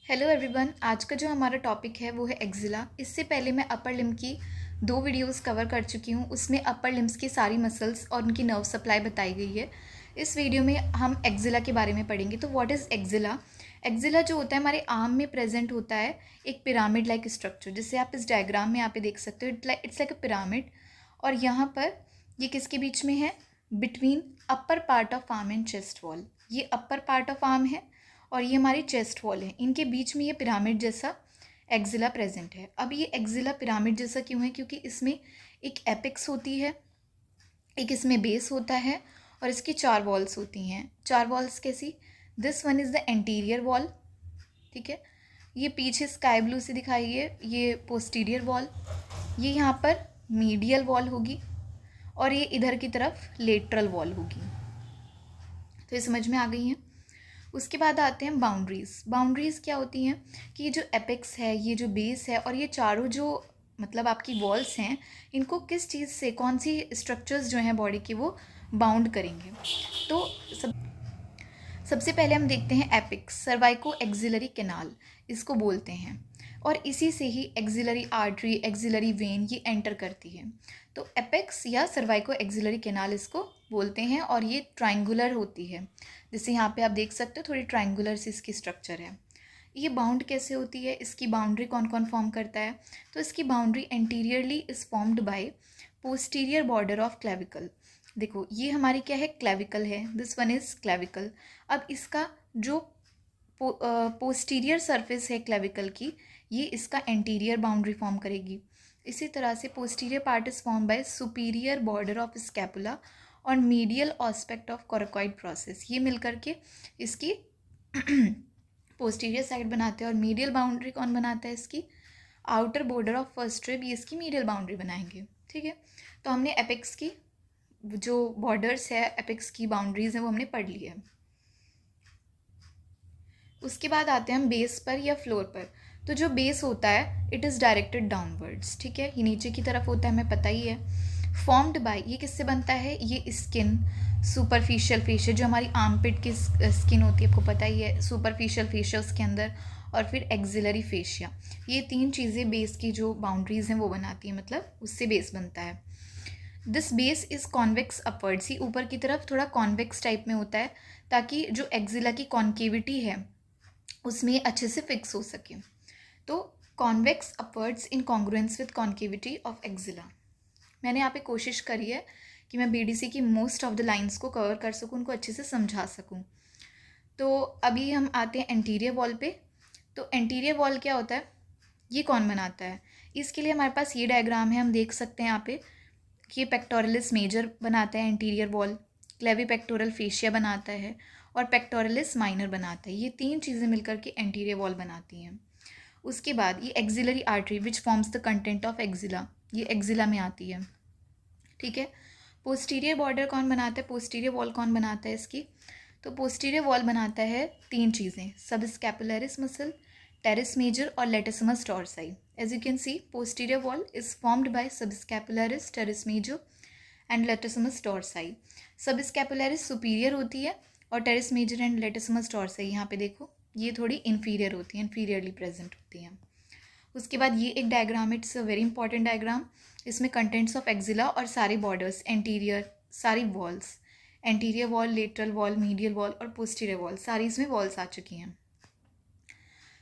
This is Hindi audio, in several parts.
हेलो एवरीवन, आज का जो हमारा टॉपिक है वो है एक्जिला। इससे पहले मैं अपर लिम्ब की 2 वीडियोस कवर कर चुकी हूँ। उसमें अपर लिम्स की सारी मसल्स और उनकी नर्व सप्लाई बताई गई है। इस वीडियो में हम एक्जिला के बारे में पढ़ेंगे। तो व्हाट इज़ एक्जिला? एक्जिला जो होता है हमारे आर्म में प्रेजेंट होता है एक पिरामिड लाइक स्ट्रक्चर, जिससे आप इस डायग्राम में यहाँ पे देख सकते हो। It's like a pyramid. और यहाँ पर ये किसके बीच में है? Between upper part of arm and chest wall. ये अपर पार्ट ऑफ आर्म है और ये हमारी चेस्ट वॉल है। इनके बीच में ये पिरामिड जैसा एक्जिला प्रेजेंट है। अब ये एक्जिला पिरामिड जैसा क्यों है? क्योंकि इसमें एक एपेक्स होती है, एक इसमें बेस होता है और इसकी 4 वॉल्स होती हैं। 4 वॉल्स कैसी? This one is the anterior wall, ठीक है। ये पीछे स्काई ब्लू से दिखाई है, ये पोस्टीरियर वॉल। ये यहाँ पर मीडियल वॉल होगी और ये इधर की तरफ लेटरल वॉल होगी। तो ये समझ में आ गई हैं। उसके बाद आते हैं बाउंड्रीज़। बाउंड्रीज़ क्या होती हैं कि ये जो एपेक्स है, ये जो बेस है और ये चारों जो मतलब आपकी वॉल्स हैं, इनको किस चीज़ से, कौन सी स्ट्रक्चर्स जो हैं बॉडी की वो बाउंड करेंगे। तो सबसे पहले हम देखते हैं एपेक्स, सर्वाइको एक्सिलरी कैनाल इसको बोलते हैं। और इसी से ही एक्सिलरी आर्टरी, एक्सिलरी वेन ये एंटर करती है। तो एपेक्स या सर्वाइको एक्सिलरी कैनाल इसको बोलते हैं और ये ट्रायंगुलर होती है। जैसे यहाँ पे आप देख सकते हो थोड़ी ट्रायंगुलर सी इसकी स्ट्रक्चर है। ये बाउंड कैसे होती है? इसकी बाउंड्री कौन कौन फॉर्म करता है? तो इसकी boundary anteriorly is formed bye posterior border of clavicle. देखो ये हमारी क्या है? क्लेविकल है। This one is clavicle. अब इसका जो पोस्टीरियर सरफेस है क्लेविकल की, ये इसका एंटीरियर बाउंड्री फॉर्म करेगी। इसी तरह से posterior part is form by superior border of scapula और मीडियल ऑस्पेक्ट ऑफ कोरकोइड प्रोसेस। ये मिलकर के इसकी पोस्टीरियर साइड बनाते हैं। और मीडियल बाउंड्री कौन बनाता है? इसकी outer border of first rib, ये इसकी मीडियल बाउंड्री बनाएंगे, ठीक है। तो हमने एपेक्स की जो बॉर्डर्स है, एपेक्स की बाउंड्रीज है, वो हमने पढ़ ली है। उसके बाद आते हैं हम बेस पर या फ्लोर पर। तो जो बेस होता है इट इज़ डायरेक्टेड डाउनवर्ड्स, ठीक है। ये नीचे की तरफ होता है, हमें पता ही है। फॉर्म्ड बाय, ये किससे बनता है? ये स्किन, सुपरफिशियल फेशियल, जो हमारी आर्मपिट की स्किन होती है, आपको पता ही है, सुपरफिशियल फेशियल्स के अंदर, और फिर एक्सिलरी फेशिया। ये 3 चीज़ें बेस की जो बाउंड्रीज हैं वो बनाती हैं, मतलब उससे बेस बनता है। This base is convex upwards. ही ऊपर की तरफ थोड़ा कॉन्वेक्स टाइप में होता है ताकि जो एक्सिला की कॉन्केविटी है उसमें अच्छे से फिक्स हो सके। तो convex upwards in congruence with concavity of axilla. मैंने यहाँ पे कोशिश करी है कि मैं बीडीसी की मोस्ट ऑफ द लाइंस को कवर कर सकूँ, उनको अच्छे से समझा सकूँ। तो अभी हम आते हैं एंटीरियर वॉल पे। तो एंटीरियर वॉल क्या होता है? ये कौन बनाता है? इसके लिए हमारे पास ये डायग्राम है, हम देख सकते हैं यहाँ पे कि ये पेक्टोरलिस मेजर बनाता है एंटीरियर वॉल, क्लेवी पेक्टोरल फेशिया बनाता है और पेक्टोरलिस माइनर बनाता है। ये 3 चीज़ें मिलकर के एंटीरियर वॉल बनाती हैं। उसके बाद ये axillary artery which forms the content of axilla, ये एक्सिला में आती है, ठीक है। पोस्टीरियर बॉर्डर कौन बनाता है? पोस्टीरियर वॉल कौन बनाता है इसकी? तो पोस्टीरियर वॉल बनाता है 3 चीज़ें, सब स्कैपुलरिस मसल, टेरिस मेजर और latissimus dorsi. As you can see posterior wall is formed by subscapularis, teres major and latissimus dorsi. Subscapularis superior होती है और teres major and latissimus dorsi यहाँ पे देखो ये थोड़ी इन्फीरियर होती है, इन्फीरियरली प्रेजेंट होती हैं। उसके बाद ये एक diagram, it's a very important diagram. इसमें कंटेंट्स ऑफ एक्सिला और सारे बॉर्डर्स, एंटीरियर सारी walls, anterior wall, lateral wall, medial wall और पोस्टीरियर वॉल, सारी इसमें वॉल्स आ चुकी हैं।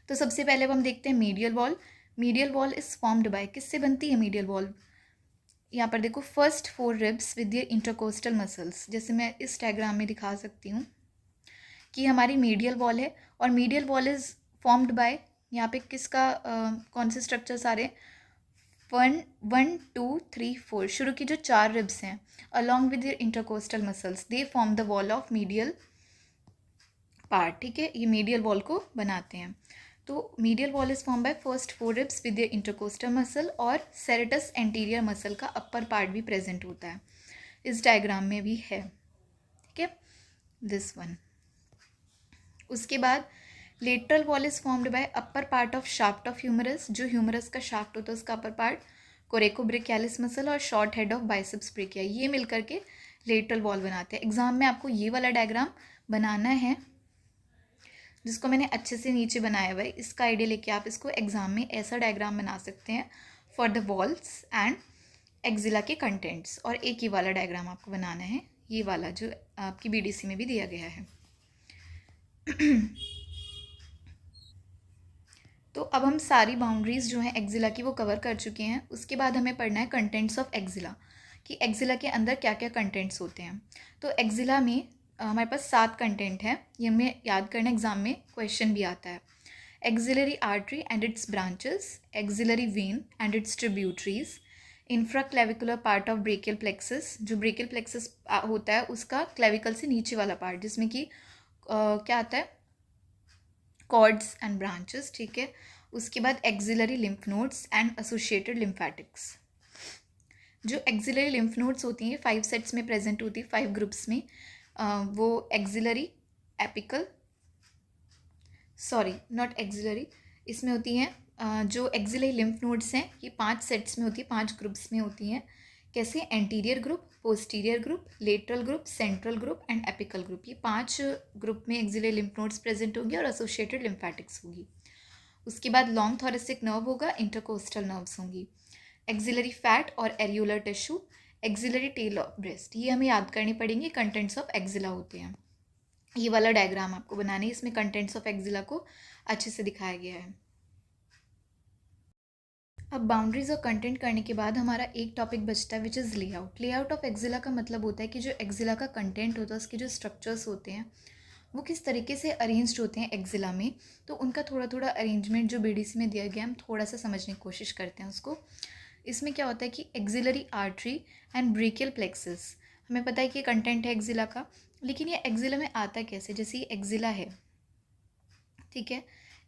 तो सबसे पहले अब हम देखते हैं medial wall. Medial wall is formed bye, किससे बनती है मीडियल वॉल? यहाँ पर देखो first 4 ribs with their intercostal muscles. जैसे मैं इस डायग्राम में दिखा सकती हूँ कि हमारी मीडियल वॉल है और medial wall is formed bye, यहाँ पे किसका कौन से स्ट्रक्चर सारे 1 2 3 4 शुरू की जो 4 रिब्स हैं along with their intercostal muscles they form the wall of medial part, ठीक है। ये मीडियल वॉल को बनाते हैं। तो medial wall is form by first 4 ribs with their intercostal muscle और सेरेटस एंटीरियर मसल का अपर पार्ट भी प्रेजेंट होता है, इस डायग्राम में भी है, ठीक है, दिस वन। उसके बाद lateral wall is formed by upper part of shaft of humerus, जो ह्यूमरस का शाफ्ट होता है उसका अपर पार्ट, कोरेकोब्रेकियालिस मसल और short head of biceps brachii, ये मिलकर के लेटरल वॉल बनाते हैं। एग्जाम में आपको ये वाला डायग्राम बनाना है जिसको मैंने अच्छे से नीचे बनाया हुआ है। इसका आइडिया लेके आप इसको एग्जाम में ऐसा डायग्राम बना सकते हैं for the walls and axilla के कंटेंट्स। और एक ही वाला डायग्राम आपको बनाना है, ये वाला जो आपकी बीडीसी में भी दिया गया है। तो अब हम सारी बाउंड्रीज जो हैं एक्जिला की वो कवर कर चुके हैं। उसके बाद हमें पढ़ना है कंटेंट्स ऑफ एक्जिला, कि एक्जिला के अंदर क्या क्या कंटेंट्स होते हैं। तो एक्जिला में हमारे पास 7 कंटेंट है, ये हमें याद करना, एग्जाम में क्वेश्चन भी आता है। Axillary artery and its branches, axillary vein and its tributaries, infraclavicular part of brachial plexus, जो ब्रेकियल प्लेक्सस होता है उसका क्लेविकल से नीचे वाला पार्ट, जिसमें कि क्या आता है, कॉर्ड्स एंड ब्रांचेस, ठीक है। उसके बाद axillary lymph nodes and associated lymphatics. जो एक्सिलरी लिम्फ नोड्स होती हैं 5 सेट्स में प्रेजेंट होती है, 5 ग्रुप्स में। वो axillary, apical, sorry not axillary, इसमें होती हैं जो एक्सिलरी लिम्फ नोड्स हैं ये 5 सेट्स में होती है, 5 ग्रुप्स में होती हैं। कैसे? Anterior group, posterior group, lateral group, central group and apical group. ये 5 ग्रुप में एक्सिलरी लिम्फ नोड्स प्रेजेंट होंगे और एसोसिएटेड लिम्फैटिक्स होगी। उसके बाद लॉन्ग थोरेसिक नर्व होगा, इंटरकोस्टल नर्व्स होंगी, एक्सिलरी फैट और areolar tissue, axillary tail of breast. ये हमें याद करनी पड़ेंगे, कंटेंट्स ऑफ एक्सिला होते हैं। ये वाला डायग्राम आपको बनाना है, इसमें कंटेंट्स ऑफ एक्सिला को अच्छे से दिखाया गया है। अब बाउंड्रीज और कंटेंट करने के बाद हमारा एक टॉपिक बचता है which is layout. Layout of axilla का मतलब होता है कि जो एक्सिला का कंटेंट होता है उसके जो स्ट्रक्चर्स होते हैं वो किस तरीके से अरेंज्ड होते हैं एक्सिला में। तो उनका थोड़ा थोड़ा अरेंजमेंट जो बीडीसी में दिया गया हम थोड़ा सा समझने की कोशिश करते हैं उसको। इसमें क्या होता है कि axillary artery and brachial plexus, हमें पता है कि कंटेंट है एक्सिला का, लेकिन ये एक्सिला में आता कैसे। जैसे ये एक्सिला है, ठीक है,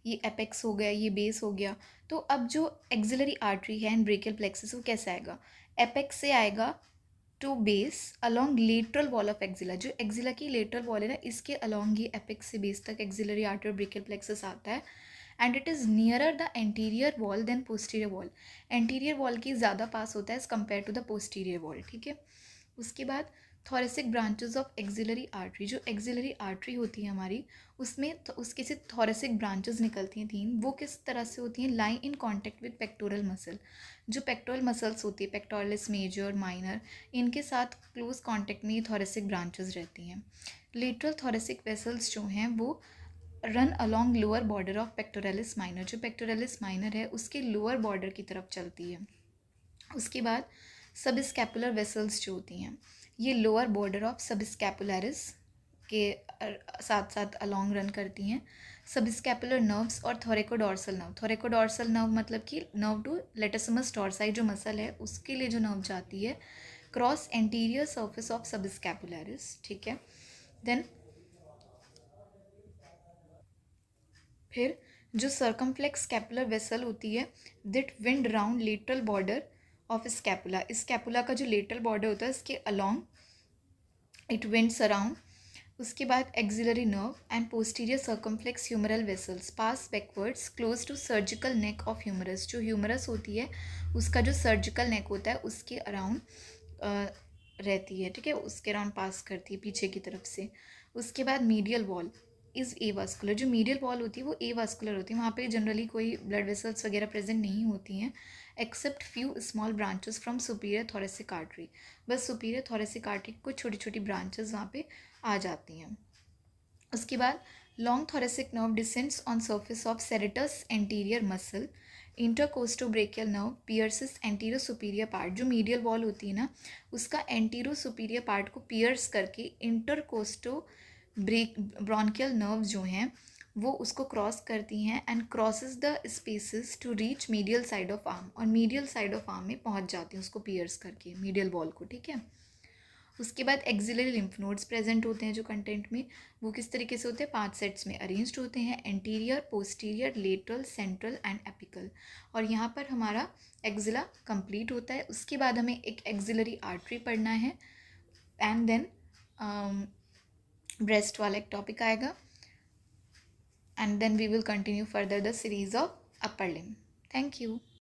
ये एपेक्स हो गया, ये बेस हो गया। तो अब जो एक्सिलरी आर्टरी है एंड ब्रेकियल प्लेक्सस वो कैसे आएगा, एपेक्स से आएगा to base along lateral wall of axilla. जो एक्सिला की लेटरल वॉल है ना, इसके अलोंग ये एपेक्स से बेस तक एक्सिलरी आर्टरी और ब्रेकियल प्लेक्सस आता है। And it is nearer the anterior wall than posterior wall. Anterior wall की ज़्यादा पास होता है as compared to the posterior wall, ठीक है। उसके बाद thoracic branches of axillary artery, जो एक्सिलरी आर्टरी होती है हमारी उसमें तो उसके से थोरेसिक ब्रांचेस निकलती हैं 3। वो किस तरह से होती हैं, lie in contact with pectoral muscle. जो पेक्टोरल मसल्स होती है, पेक्टोरलिस मेजर, माइनर, इनके साथ क्लोज कॉन्टेक्ट में ये थोरेसिक ब्रांचेस रहती हैं। लेटरल थोरेसिक वेसल्स जो हैं वो run along lower border of pectoralis minor. जो पेक्टोरलिस माइनर है उसके लोअर बॉर्डर की तरफ चलती है। उसके बाद सब स्कैपुलर वेसल्स जो होती हैं ये लोअर बॉर्डर ऑफ सब स्कैपुलरिस के साथ साथ अलॉन्ग रन करती हैं। सब स्कैपुलर नर्व्स और थोरेकोडोर्सल नर्व। थोरेकोडोर्सल नर्व मतलब कि नर्व टू लेटेसमस टॉर्साई जो मसल है उसके लिए जो नर्व जाती है क्रॉस एंटीरियर सर्फेस ऑफ सब स्कैपुलरिस, ठीक है। देन फिर जो सर्कमफ्लेक्स स्कैपुलर वेसल होती है that wind round lateral border of scapula. Scapula का जो लेटरल बॉर्डर होता है इसके अलोंग इट विंड्स अराउंड। उसके बाद axillary nerve and posterior circumflex humeral vessels pass backwards close to surgical neck of humerus. जो ह्यूमरस होती है उसका जो सर्जिकल नेक होता है उसके अराउंड रहती है, ठीक है, उसके अराउंड पास करती है पीछे की तरफ से। उसके बाद medial wall is a vascular. जो मीडियल वॉल होती है वो ए वास्कुलर होती है, वहाँ पे जनरली कोई ब्लड वेसल्स वगैरह प्रेजेंट नहीं होती हैं except few small branches from superior thoracic artery. बस सुपीरियर थोरेसिक आर्टरी की कुछ छोटी छोटी ब्रांचेस वहाँ पे आ जाती हैं। उसके बाद long thoracic nerve descends on surface of serratus anterior muscle. Intercostobrachial nerve pierces antero superior part. जो मीडियल वॉल होती है ना उसका एंटीरो सुपीरियर पार्ट को पियर्स करके इंटरकोस्टो ब्रॉन्कियल नर्व जो हैं वो उसको क्रॉस करती हैं and crosses the spaces to reach medial side of arm. और मीडियल साइड ऑफ आर्म में पहुंच जाती हैं उसको पियर्स करके मीडियल वॉल को, ठीक है। उसके बाद एक्सिलरी लिम्फ नोड्स प्रेजेंट होते हैं जो कंटेंट में, वो किस तरीके से होते हैं, 5 सेट्स में अरेंज्ड होते हैं, anterior, posterior, lateral, central and apical. और यहाँ पर हमारा एक्सिला कंप्लीट होता है। उसके बाद हमें एक एक्सिलरी आर्टरी पढ़ना है एंड देन ब्रेस्ट वाला एक टॉपिक आएगा and then we will continue further the series of upper limb. Thank you.